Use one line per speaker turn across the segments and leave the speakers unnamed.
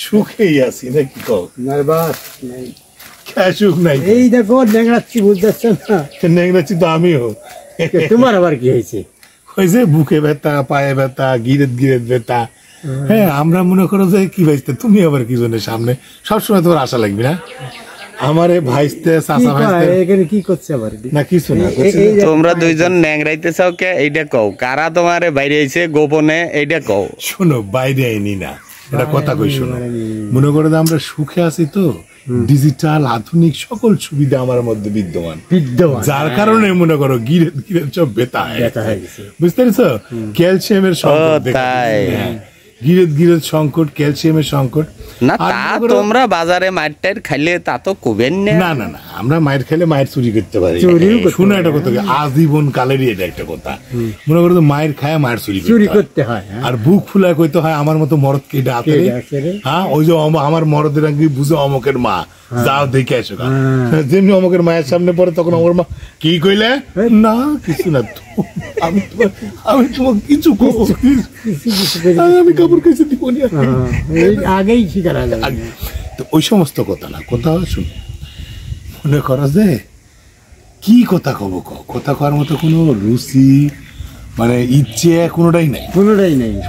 সুখেই আছি নাকি কও? সুখ নাই,
এই দেখো নেংড়াচ্ছি, বুঝতে না?
নেংড়াচ্ছি তো আমিও।
তোমার আবার কি হয়েছে?
হয়েছে বুকে ব্যথা, পায়ে ব্যথা, গিরেত গিরেত ব্যথা। হ্যাঁ, আমরা মনে করো যে কি ভাইস্তে, তুমি আবার কি জন্য সামনে সবসময় তোমার আশা লাগবে না? আমারে ভাইস্তে চাচা ভাইস্তে
এখানে কি করছে আবার? না
কিছু না।
তোমরা দুইজন ন্যাংরাইতে চাও কে? এইটা কও, কারা তোমারে বাইরে আইছে গোপনে? এইটা কও।
শোনো, বাইরে আইনি না, এটা কথা কই। শোনো, মনে করো যে আমরা সুখে আছি তো, ডিজিটাল আধুনিক সকল সুবিধা আমার মধ্যে বিদ্যমান, যার কারণে মনে করো গিরেত গিরেত সব ব্যথা হয়ে গেছে। বুঝতে পেরেছো? ক্যালসিয়ামের সংকট, গিরেত গিরেত সংকট, ক্যালসিয়ামের সংকট।
না তা তোমরা বাজারে মায়ের টাইর খাইলে তা তো কবেন না।
না না না, আমরা মায়ের খাইলে মায়ের চুরি করতে পারি। শুনো একটা কথা, আজীবন কালেরই এটা একটা কথা। মনে করো মায়ের খায় মায়ের চুরি করতে হয়, আর বুক ফুলায় কইতে হয় আমার মতো মরদ কে ডাকে। হ্যাঁ, ওই যে আমার মরদের আগে বুঝো অমকের মা, যাও দেখে আসো। যেমনি অমকের মায়ের সামনে পড়ে তখন আমার মা কি কইলে, না কিছু না, আমি তোমাকে কিছু আমি কাপড় কেছে দিব
আগেই শিকার।
তো ওই সমস্ত কথা না, কথা শুনো, মনে করো যে কি কথা কব, কথা কওয়ার মতো কোনো রুচি মানে ইচ্ছে কোনোটাই নাই,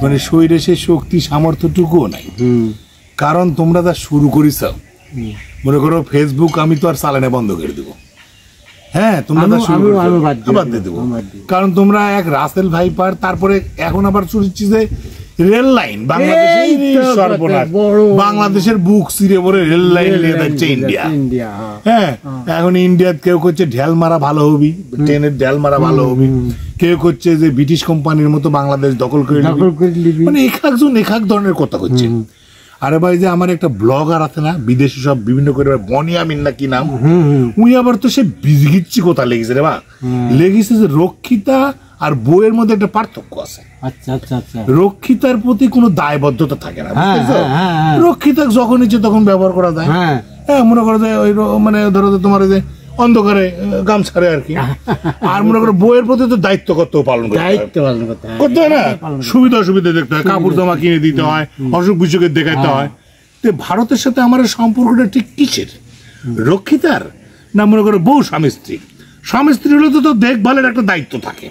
মানে শরীরে সে শক্তি সামর্থ্যটুকুও নাই। কারণ তোমরা যা শুরু করিস, মনে করো ফেসবুক আমি তো আর চালানো বন্ধ করে দেবো। হ্যাঁ, তোমরা বাদ দিয়ে দেবো, কারণ তোমরা এক রাসেল ভাইপার, তারপরে এখন আবার শুনছি যে রেল লাইন বাংলাদেশের বুক চিরে পরে রেল লাইন নিয়ে যাচ্ছে ইন্ডিয়া। হ্যাঁ, এখন ইন্ডিয়াত কেউ করছে ঢেল মারা ভালো হবি, ট্রেনের ঢেল মারা ভালো হবি, কেউ করছে যে ব্রিটিশ কোম্পানির মতো বাংলাদেশ দখল করে নিবি, মানে এক একজন এক এক ধরনের কথা করছে। আরে ভাই, যে আমার একটা ব্লগার আছে না বিদেশি সব বিভিন্ন করে, বনিয়ামিন না কি নাম, উনি আবার তো সে বিজিগিচ্ছি কথা লেগেছে রে বা, লেগেছে যে রক্ষিতা আর বইয়ের মধ্যে একটা পার্থক্য আছে। রক্ষিতার প্রতি কোনো দায়বদ্ধতা থাকে না, রক্ষিতা যখন ইচ্ছে তখন ব্যবহার করা যায়। হ্যাঁ, মনে করো যে ওই মানে ধরো যে তোমার যে অন্ধকারে গামছারে আর কি, আর মনে করো বইয়ের প্রতি তো দায়িত্ব কর্তব্য পালন করতে হয় না, সুবিধা অসুবিধা দেখতে হয়, কাপড় জামা কিনে দিতে হয়, অসুখ বিসুখের দেখাইতে হয়। তো ভারতের সাথে আমার সম্পর্কটা ঠিক কিসের? রক্ষিতার না মনে করো বউ স্বামী স্ত্রী? স্বামী স্ত্রী হলে তো দেখভালের একটা দায়িত্ব থাকে,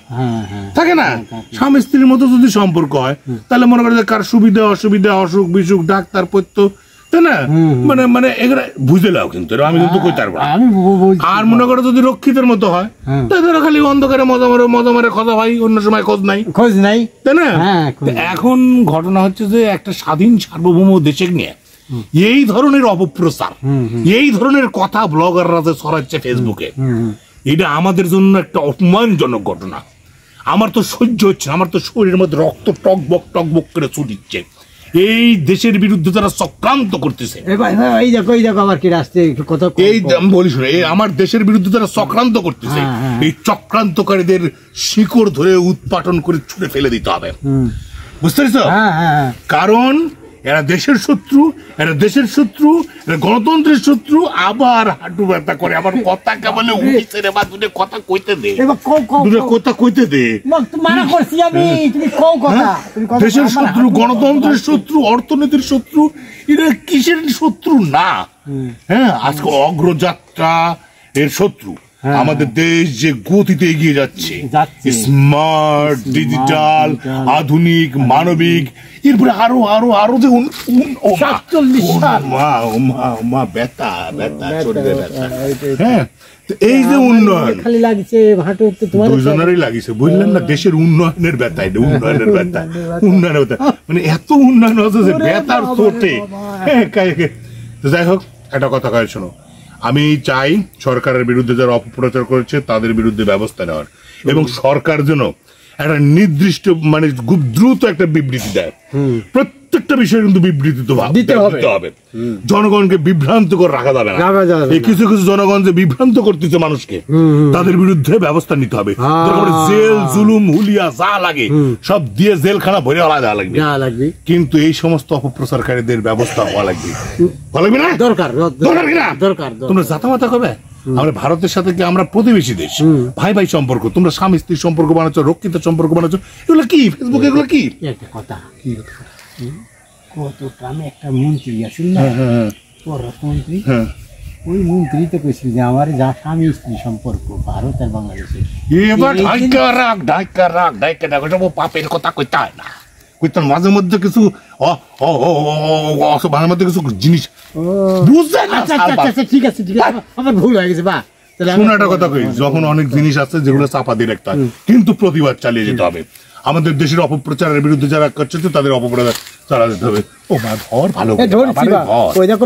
থাকে না? স্বামী স্ত্রীর মতো যদি সম্পর্ক হয় তাহলে মনে করো যে কার সুবিধা অসুবিধা, অসুখ বিসুখ, ডাক্তার পত্য, তাই না? মানে মানে এগুলো বুঝে লাও, কিন্তু আমি কিন্তু কইতে পারবো। আর মনে করো যদি রক্ষিতের মতো হয় তাহলে খালি অন্ধকারে মজা মারে খোঁজা ভাই, অন্য সময় খোঁজ নাই, তাই না? এখন ঘটনা হচ্ছে যে একটা স্বাধীন সার্বভৌম দেশে নিয়ে এই ধরনের অপপ্রচার, এই ধরনের কথা ব্লগাররা যে ছড়াচ্ছে ফেসবুকে, এটা আমাদের জন্য একটা অপমানজনক ঘটনা। আমার তো সহ্য হচ্ছে, আমার তো শরীরের মধ্যে রক্ত টকবক টকবক করে ছুটিচ্ছে। এই দেশের বিরুদ্ধে তারা চক্রান্ত করতেছে, আমার দেশের বিরুদ্ধে তারা চক্রান্ত করতেছে। এই চক্রান্তকারীদের শিকড় ধরে উৎপাটন করে ছুঁড়ে ফেলে দিতে হবে, বুঝতে পেরেছো? কারণ এরা দেশের শত্রু, এরা দেশের শত্রু, এরা গণতন্ত্রের শত্রু। আবার হাঁটু ব্যথা করে, আবার কথা কেবলে উঠেছে রে বা, দুটো কথা কইতে দে, দুটো কথা কইতে দে। দেশের শত্রু, গণতন্ত্রের শত্রু, অর্থনীতির শত্রু, এরা কিসের শত্রু না? হ্যাঁ, আজকে অগ্রযাত্রা এর শত্রু। আমাদের দেশ যে গতিতে এগিয়ে যাচ্ছে, স্মার্ট, ডিজিটাল, আধুনিক, মানবিক, এরপরে আরো আরো আরো যে হ্যাঁ, এই যে উন্নয়ন দুজনেরই লাগিয়েছে, বুঝলেন না? দেশের উন্নয়নের ব্যথা, এটা উন্নয়নের ব্যথা, উন্নয়নের ব্যথা, মানে এত উন্নয়ন হচ্ছে যে ব্যথার চোটে। যাই হোক, একটা কথা কয় শোনো, আমি চাই সরকারের বিরুদ্ধে যারা অপপ্রচার করেছে তাদের বিরুদ্ধে ব্যবস্থা নেওয়ার, এবং সরকার যেন একটা নির্দিষ্ট মানে খুব দ্রুত একটা বিবৃতি দেয়। প্রত্যেকটা বিষয়ে কিন্তু বিবৃতি তো দিতে হবে, জনগণকে বিভ্রান্ত করে রাখা যাবে না। এই কিছু কিছু জনগণ যে বিভ্রান্ত করতেছে মানুষকে, তাদের বিরুদ্ধে ব্যবস্থা নিতে হবে। জেল জুলুম হুলিয়া যা লাগে সব দিয়ে জেলখানা ভরে আলাদা লাগবে, কিন্তু এই সমস্ত অপপ্রচারকারীদের ব্যবস্থা হওয়া লাগবে, না? দরকার দরকার। তোমরা জাতামাতা করবে, আমরা ভারতের সাথে কি আমরা প্রতিবেশী দেশ, ভাই ভাই সম্পর্ক, তোমরা স্বামী স্ত্রীর সম্পর্ক বানাচ্ছ, রক্ষিত সম্পর্ক বানাচ্ছ, এগুলো কি ফেসবুক, এগুলো কি কথা?
কত গ্রামে একটা মন্ত্রী আছেন না, পররাষ্ট্রমন্ত্রী, ওই মন্ত্রী তো কইছিল যে আমার যা স্বামী স্ত্রী সম্পর্ক ভারত আর বাংলাদেশের,
এবার ঢাকা রাখ সব পাপের কথা কইতে হয় না, কইতাম মাঝে মধ্যে কিছু মাঝে মধ্যে কিছু জিনিস বুঝছেন না।
আচ্ছা আচ্ছা আচ্ছা ঠিক আছে ঠিক আছে, আমার ভুল হয়ে গেছে বা তাহলে
শোনো একটা কথা কই, যখন অনেক জিনিস আছে যেগুলো চাপা দিয়ে রাখতে হয়, কিন্তু প্রতিবাদ চালিয়ে যেতে হবে। আমাদের দেশের অপপ্রচারের বিরুদ্ধে যারা করছে তাদের অপপ্রচার চালা যেতে হবে। ও মা ঘর ভালো
ধরছি বা ওই দেখো